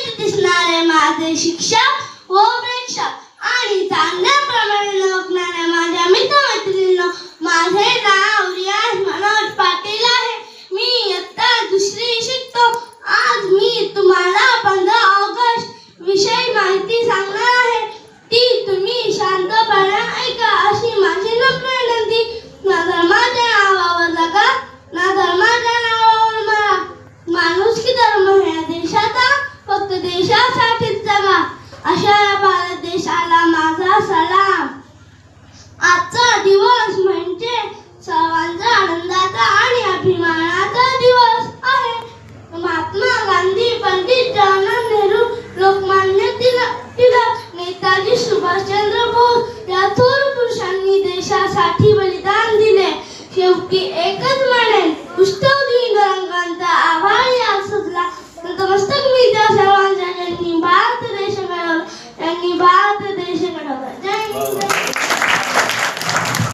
नजरेत दिसणारे माझे शिक्षक व प्रेक्षक आणि चांगल्याप्रमाणे ओळखणाऱ्या माझ्या मित्रमैत्रिणींनो, माझे नाव रियाज मनोज पाटील आहे. मी इयत्ता दुसरी शिकतो. आज मी तुम्हाला 15 ऑगस्ट विषयी माहिती सांगणार आहे. ती तुम्ही शांतपणे ऐका अशी माझी नम्र विनंती. ना धर्माच्या नावावर जगा, ना धर्माच्या नावावर मरा. माणुसकी धर्म ह्या देशाचा फक्त देशासाठीच जगा. अशा या भारत देशाला माझा सलाम. आजचा दिवस म्हणजे सर्वांचा आनंदाचा आणि